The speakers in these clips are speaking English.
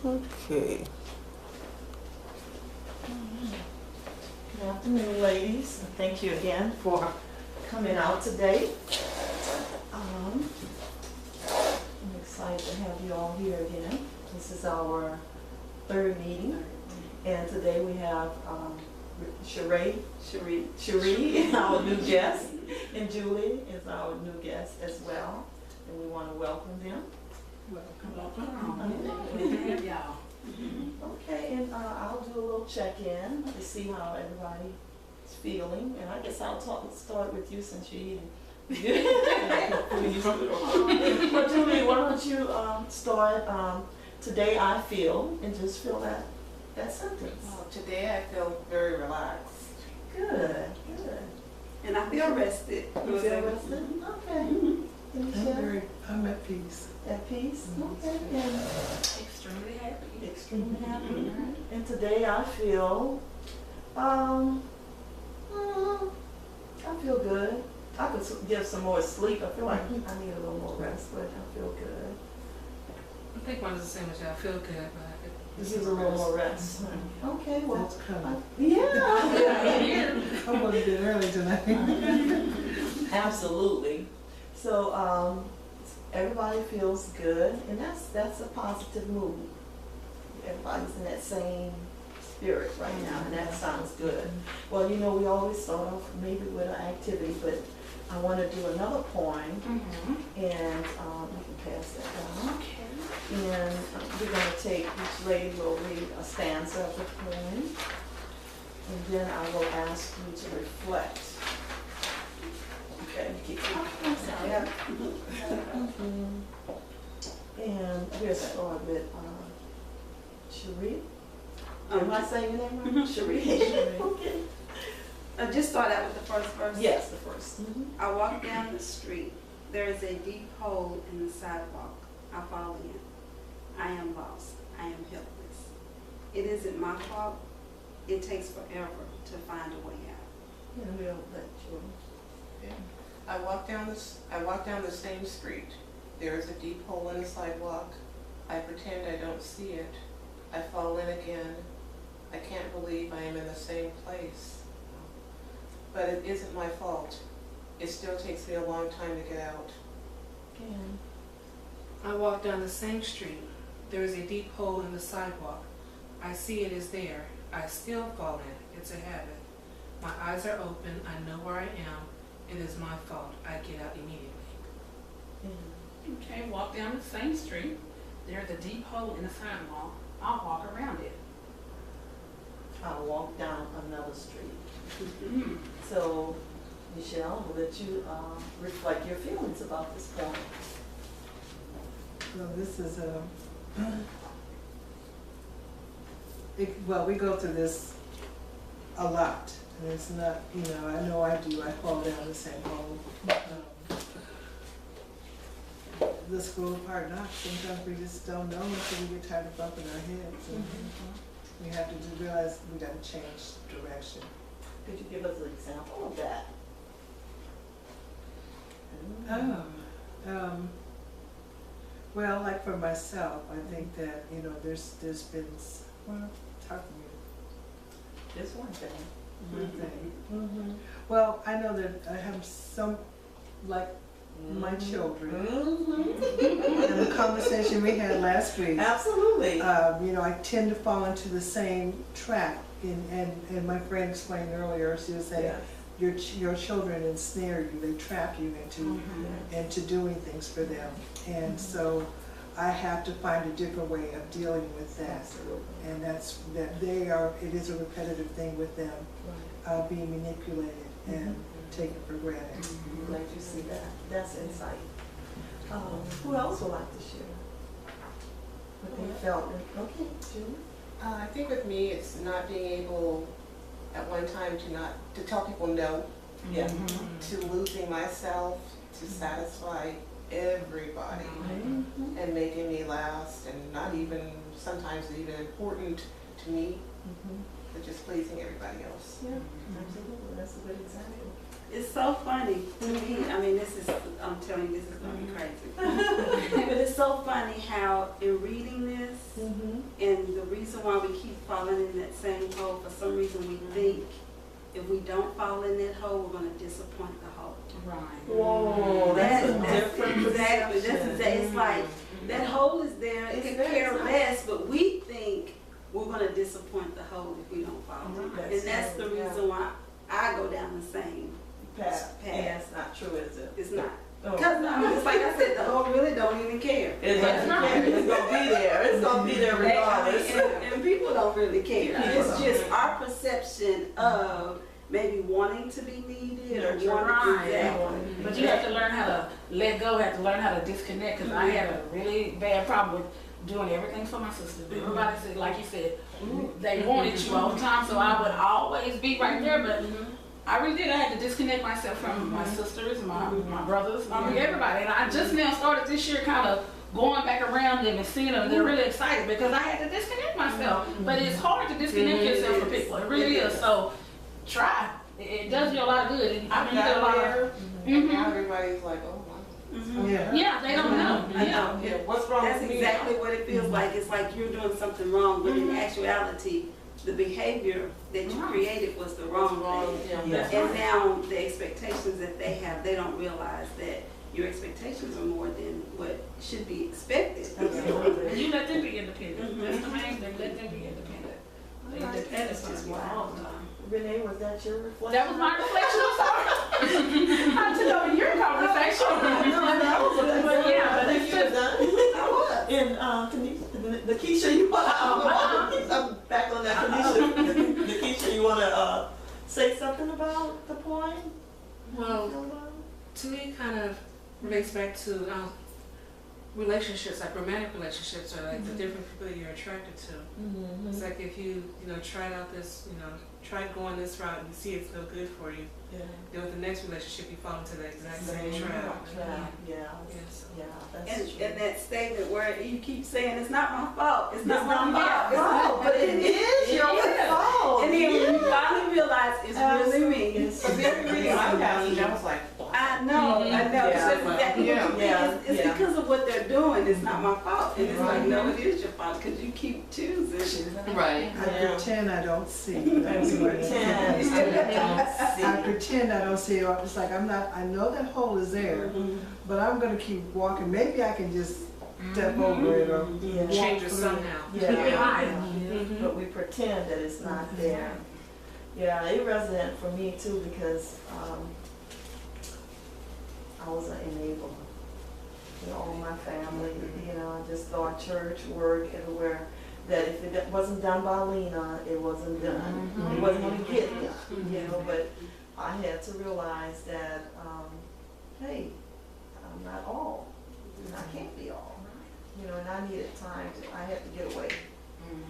Okay. Good afternoon, ladies. Thank you again for coming out today. I'm excited to have you all here again. This is our third meeting, and today we have Cherie, our new guest, and Julie is our new guest as well, and we want to welcome them. Okay, and I'll do a little check-in to see how everybody is feeling, and I guess I'll start with you since you're eating. Well, Julie, why don't you start? Today I feel, and just feel that sentence. Well, today I feel very relaxed. Good. And I feel rested. You feel rested? Okay. Michelle? I'm at peace. At peace? Okay. And Extremely happy. extremely happy. And today I feel, I feel good. I could get some more sleep. I feel like I need a little more rest, but I feel good. I think mine's the same as you. I feel good, but This is a little more rest. Okay, well, That's coming. yeah. I want to get early tonight. Absolutely. So everybody feels good, and that's a positive mood. Everybody's in that same spirit right now, and that sounds good. Well, you know, we always start off maybe with an activity, but I want to do another poem, and you can pass that down. Okay. And we're going to take, each lady will read a stanza of the poem, and then I will ask you to reflect. Okay, keep I'm sorry. yeah. And we'll start with Cherie. Am I saying your name right? Cherie. Okay. Just start out with the first verse. Yes, the first. I walk down the street. There is a deep hole in the sidewalk. I fall in. I am lost. I am helpless. It isn't my fault. It takes forever to find a way out. And we'll let you. I walk down the same street. There is a deep hole in the sidewalk. I pretend I don't see it. I fall in again. I can't believe I am in the same place. But it isn't my fault. It still takes me a long time to get out. And I walk down the same street. There is a deep hole in the sidewalk. I see it is there. I still fall in. It's a habit. My eyes are open. I know where I am. It is my fault. I get out immediately. Okay, walk down the same street. There's a deep hole in the sidewalk. I'll walk around it. I'll walk down another street. So, Michelle, we'll let you reflect your feelings about this poem. Well, this is well, we go through this a lot, and it's not, I know I do. I fall down the same hole. The school of hard knocks. Sometimes we just don't know until we get tired of bumping our heads. And we have to realize we got to change direction. Could you give us an example of that? Well, like for myself, I think that, there's been, well, talk to me. Just one thing. One thing. Well, I know that I have some, like my children, and the conversation we had last week, Absolutely. I tend to fall into the same trap. And my friend explained earlier, she was saying, your children ensnare you, they trap you into doing things for them. And so I have to find a different way of dealing with that. Absolutely. And it is a repetitive thing with them, being manipulated and taken for granted. Glad you see that. That's insight. Who else would like to share what they felt? Okay, Julie. I think with me, it's not being able at one time to tell people no, Yeah. to losing myself to satisfy everybody and making me last, and not even sometimes even important to me, but just pleasing everybody else. Yeah, absolutely. That's a good example. It's so funny to me. I mean, I'm telling you, this is going to be crazy. But it's so funny how in reading this reason why we keep falling in that same hole, for some reason we think if we don't fall in that hole, we're gonna disappoint the hole. Right. Whoa, that's a different Exactly, perception. it's like, that hole is there, it It's could there, care it's not- less, but we think we're gonna disappoint the hole if we don't follow it. And that's the reason why I go down the same Path. path. Yeah, it's not true, is it? It's not. Oh. Because, I mean, it's like I said, the hole really don't even care. It doesn't care. It's gonna be there. It's gonna be there regardless. And people don't really care. People It's don't. just our perception of maybe wanting to be needed or You're wanting right. exactly. But you have to learn how to let go, have to learn how to disconnect, because I had a really bad problem with doing everything for my sister. Everybody said, like you said, they wanted you all the time, so I would always be right there, but I really did. I had to disconnect myself from my sisters, my brothers, everybody. And I just now started this year kind of going back around them and seeing them. They're really excited because I had to disconnect myself. But it's hard to disconnect yourself from people. It really is. So try. It does you a lot of good. And I mean, you get a lot of. And now everybody's like, oh, wow. Yeah. Yeah, they don't know. I Yeah. know. Yeah, what's wrong That's with me? exactly what it feels like. It's like you're doing something wrong, but in actuality, the behavior that you created was the wrong thing. Yeah. And now the expectations that they have, they don't realize that your expectations are more than what should be expected. And you let them be independent. Mhm. That's the main thing. Let them be independent. The Alright. independence That's just is wild. all the time. Renee, was that your reflection? That was my reflection. I'm sorry. I took over your conversation. But yeah, but I think it's you were just. done. I was. And, the Keisha, you wanna, I'm back on that Keisha. The Keisha, you wanna, say something about the point? Well, to me, it kind of relates back to relationships, like romantic relationships, or like the different people that you're attracted to. It's like if you tried out this, tried going this route and you see it's no good for you, Yeah. then with the next relationship you fall into the exact same trap. Yeah, Yes. yeah, that's And, true. and that statement where you keep saying, it's not my fault, it's not It's my not fault. my fault, but it is your fault. And then when you finally realize it's really me, It's for very reason. My passage, I was like, I know. Yeah. That's exactly what you think. Yeah. It's Yeah. because of what they're doing, it's not my fault. And it's like, no, it is your fault, because you keep choosing. Right. I pretend I don't see. And That's we what it is. pretend. I pretend I don't see it. It's like I know that hole is there, but I'm gonna keep walking. Maybe I can just step over it or Yeah. walk Change it through somehow. Yeah, Right. yeah. But we pretend that it's not there. Yeah, it resonated for me too because I was an enabler. All my family, I just thought church, work, everywhere, that if it wasn't done by Lena, it wasn't done. It wasn't gonna get done, but I had to realize that, hey, I'm not all, and I can't be all, and I needed time I had to get away.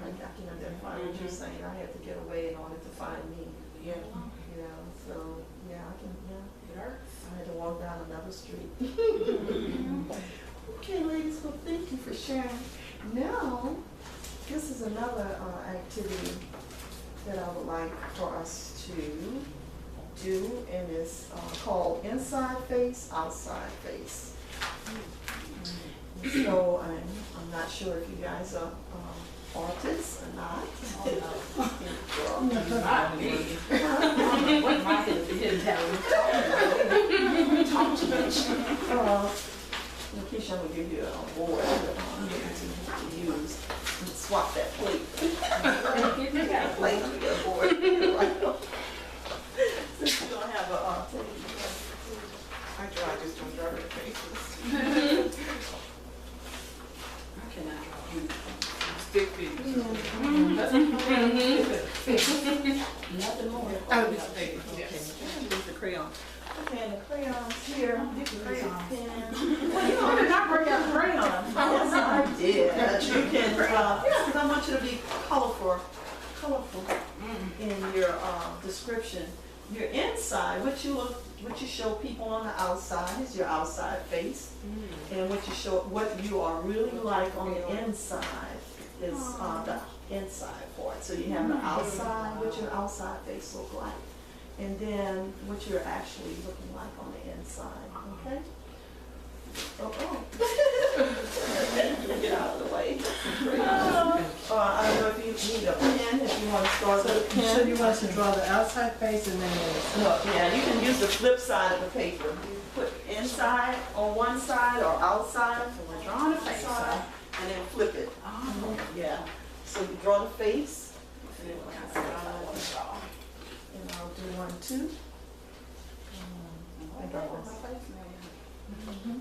I can identify what you're saying, I had to get away in order to find me, yeah. so, It hurts. I had to walk down another street. Okay, ladies, well, thank you for sharing. Now, this is another activity that I would like for us to do, and it's called Inside Face, Outside Face. So, I'm not sure if you guys are artists or not. Not me. What my hidden talent? Talk too much. Keisha, I'm gonna give you a board to use. And swap that plate. You got a plate, you got a board. Since you don't have a table. I just don't draw their faces. I cannot draw you. Stick figures. Nothing more. Oh, this paper, yes. Use the crayon. Okay, and the crayons here. Use the crayon pen. Well, you did not bring out the crayons. Yes, I did. You can, because I want you to be colorful in your description. Your inside, what you show people on the outside is your outside face, and what you are really like on the inside is the inside part. So you have the outside, what your outside face look like, and then what you're actually looking like on the inside. Okay. Get out of the way. I know need a pen if you want to start with a pen. So you want us to draw the outside face and then the No, yeah, you can use the flip side of the paper. You put inside on one side or outside. So we're drawing a face, side, huh? and then flip it. Oh. Yeah. So you draw the face, Let's see what kind of face I want to draw. and I'll do one too. I draw my face now.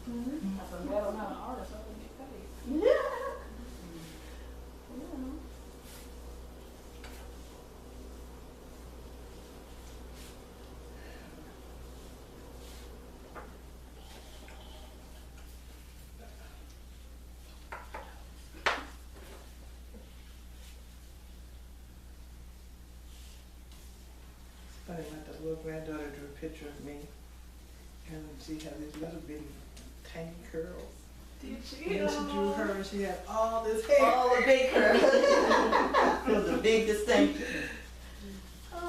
That's a better amount of artists, I would get paid. Yeah. funny, my little granddaughter drew a picture of me, and she had these little bitty tiny curls. Did And then she drew her, and she had all this hair. All the big curves. It was a big distinction.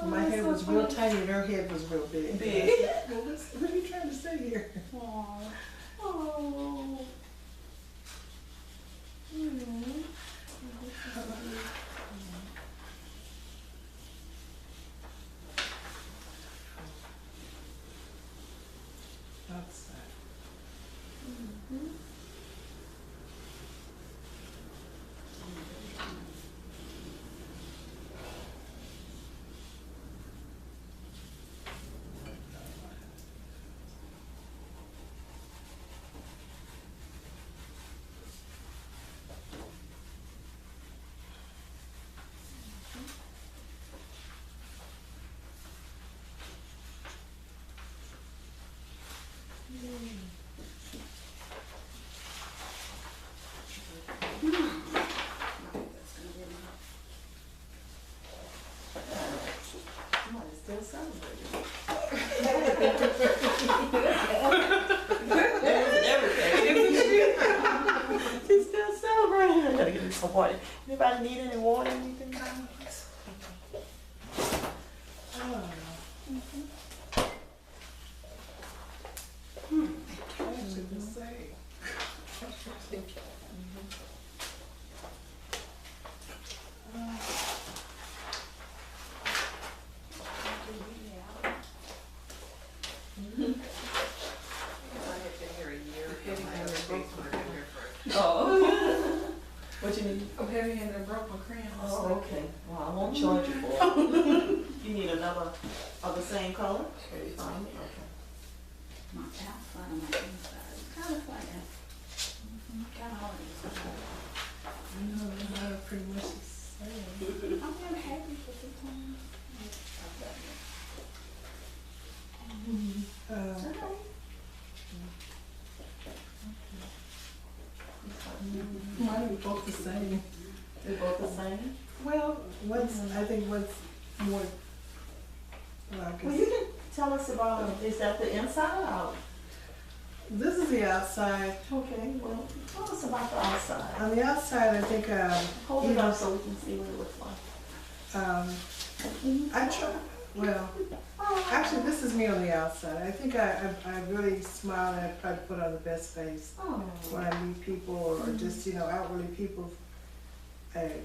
My head was real tiny, and her head was real big. Big. I said, well, what are you trying to say here? Oh. Outside. Somebody's still celebrating. She's still celebrating. I gotta get me some water. Anybody need any water? Anything? Oh. Actually, the same. I had been here a year. Heavy My handed other broke dates my were here for- Oh. What you need? I'm heavy handed broke my crayons. Oh, okay. Well, I won't charge you for it. You need another of the same color? Okay. My outside and my inside. It's kind of like that. Kind of hard to describe. They're pretty much the same. I'm really happy for this one. Mine are both the same. They're both the same? Well, I think what's more, well, I Well, guess, you can tell us about, is that the inside or out? this is the outside. Okay, well, tell us about the outside. On the outside, I think, Hold it up so we can see what it looks like. I try, well, actually, this is me on the outside. I think I really smile and I try to put on the best face Oh. when I meet people or just, outwardly people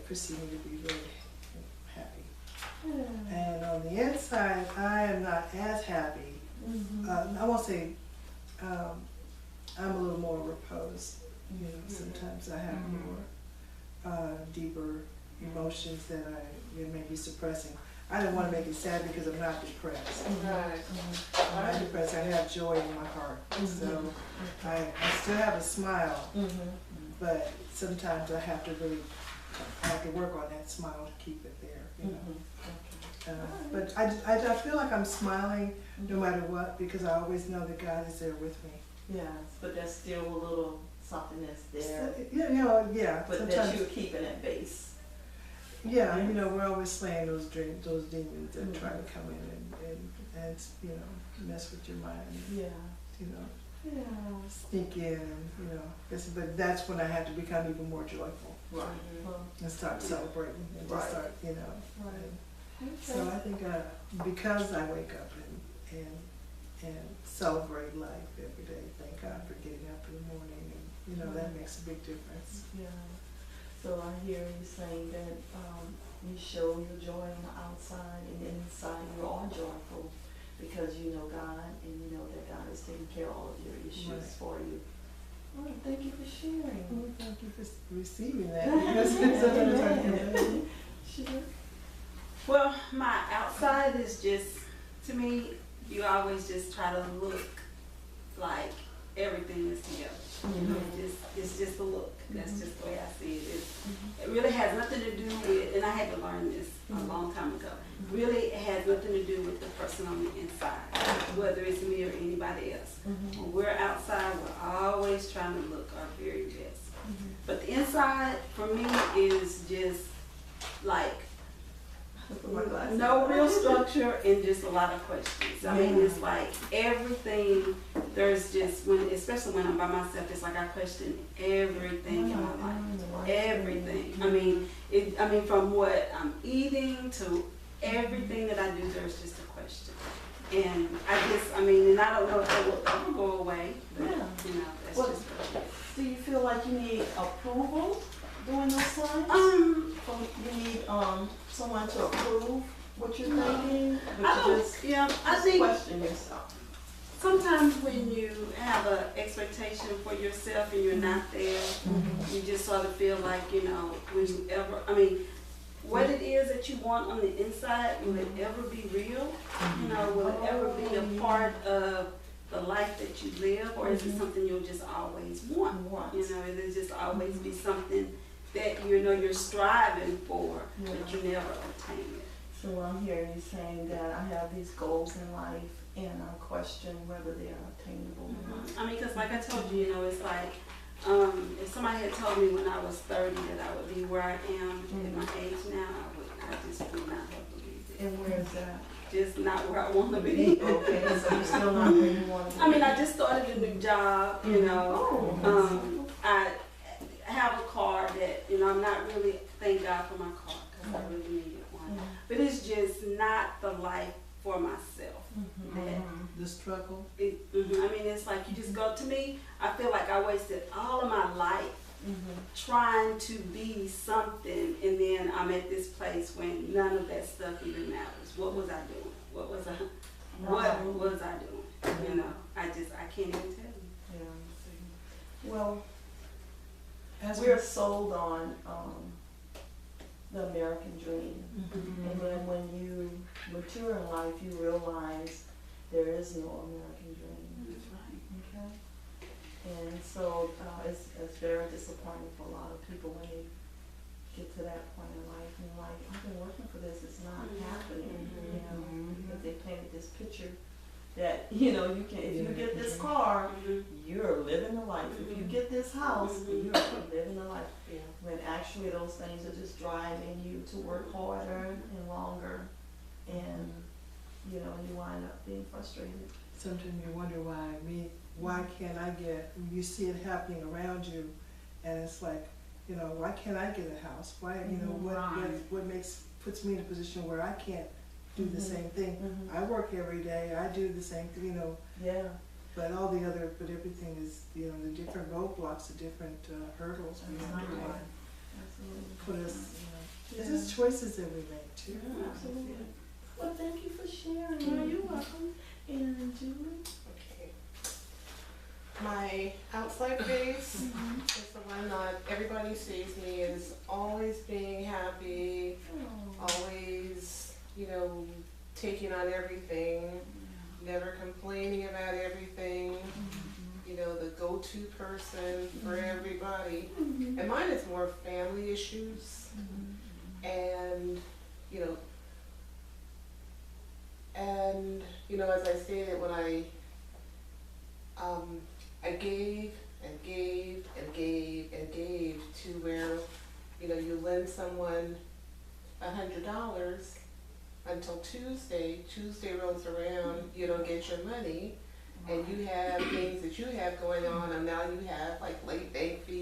perceive me to be really happy. And on the inside, I am not as happy. I won't say, I'm a little more reposed. Sometimes I have more deeper emotions that I may be suppressing. I don't want to make it sad because I'm not depressed. Right. I'm not depressed. I have joy in my heart. So I still have a smile, but sometimes I have to work on that smile to keep it there. But I feel like I'm smiling no matter what because I always know that God is there with me. Yes, but there's still a little something that's there, Yeah. but that Sometimes, you're keeping at base. yeah, we're always slaying those demons that try to come in and mess with your mind. Yeah. Yeah. sneak in and, you know, but that's when I had to become even more joyful Right. Mhm. Well, and start celebrating and Right. just start, you know. right. So I think because I wake up and celebrate life every day, thank God for getting up in the morning, and, you know, that makes a big difference. Yeah. So I hear you saying that you show your joy on the outside and inside you are joyful because you know God and you know that God is taking care of all of your issues Right. for you. Well, thank you for sharing. Well, thank you for receiving that, because sometimes I feel bad. Sure. Well, my outside is just, to me, you always just try to look like everything is together. You know, it's just a look. That's just the way I see it. It really has nothing to do with, and I had to learn this a long time ago. Really, it has nothing to do with the person on the inside, whether it's me or anybody else. When we're outside, we're always trying to look our very best. But the inside, for me, is just like Put my glasses no on. real structure and just a lot of questions. I mean, it's like everything, there's just, especially when I'm by myself, it's like I question everything in my life. Everything. I mean, from what I'm eating to everything that I do, there's just a question. And and I don't know if it will ever go away, but, Yeah. you know, that's Well, just what it is. Do you feel like you need approval during those times? You need someone to approve what you're thinking, I but you don't, just I think question yourself. sometimes when you have an expectation for yourself and you're not there, you just sort of feel like, you know, what it is that you want on the inside, will it ever be real? You know, will it ever be a part of the life that you live, or is it something you'll just always want? You know, it'll just always be something that you know you're striving for, but you never obtain it. So I'm hearing you saying that I have these goals in life and I question whether they are attainable or not. I mean, because like I told you, you know, it's like, if somebody had told me when I was 30 that I would be where I am at my age now, I just would not have believed it. And where is that? Just not where I want to be. Okay, so you're still not where you want to be. I mean, I just started a new job, you know. I have a car that, you know, I'm not really, thank God for my car, because I really needed one. But it's just not the life for myself. That The struggle. I mean, it's like you just go, to me, I feel like I wasted all of my life trying to be something, and then I'm at this place when none of that stuff even matters. What was I doing? What was I doing? You know, I can't even tell you. Yeah. Well, As we're sold on the American dream. And then when you mature in life, you realize there is no American dream. That's right. Okay? And so it's very disappointing for a lot of people when they get to that point in life and they're like, I've been working for this, it's not happening. You know, because they painted this picture that, you know, you can, if you get this car, you're living the life. If you get this house, you're living the life. Yeah. When actually those things are just driving you to work harder and longer, and you know, you wind up being frustrated. Sometimes you wonder why can't I get, you see it happening around you, and it's like, you know, why can't I get a house? Why, you know, what puts me in a position where I can't do the same thing? I work every day, I do the same thing, you know, Yeah. but everything is, you know, the different roadblocks, the different hurdles we have to put us, you know, it's just choices that we make too. Absolutely. Well, thank you for sharing. Oh, you're welcome. And Julie? Okay. My outside face is the one that everybody sees me as always being happy, always, you know, taking on everything, never complaining about everything, you know, the go-to person for everybody. And mine is more family issues, and, you know, as I stated, when I gave and gave and gave and gave to where, you know, you lend someone $100 until Tuesday rolls around, you don't get your money, and you have things that you have going on, and now you have like late bank fees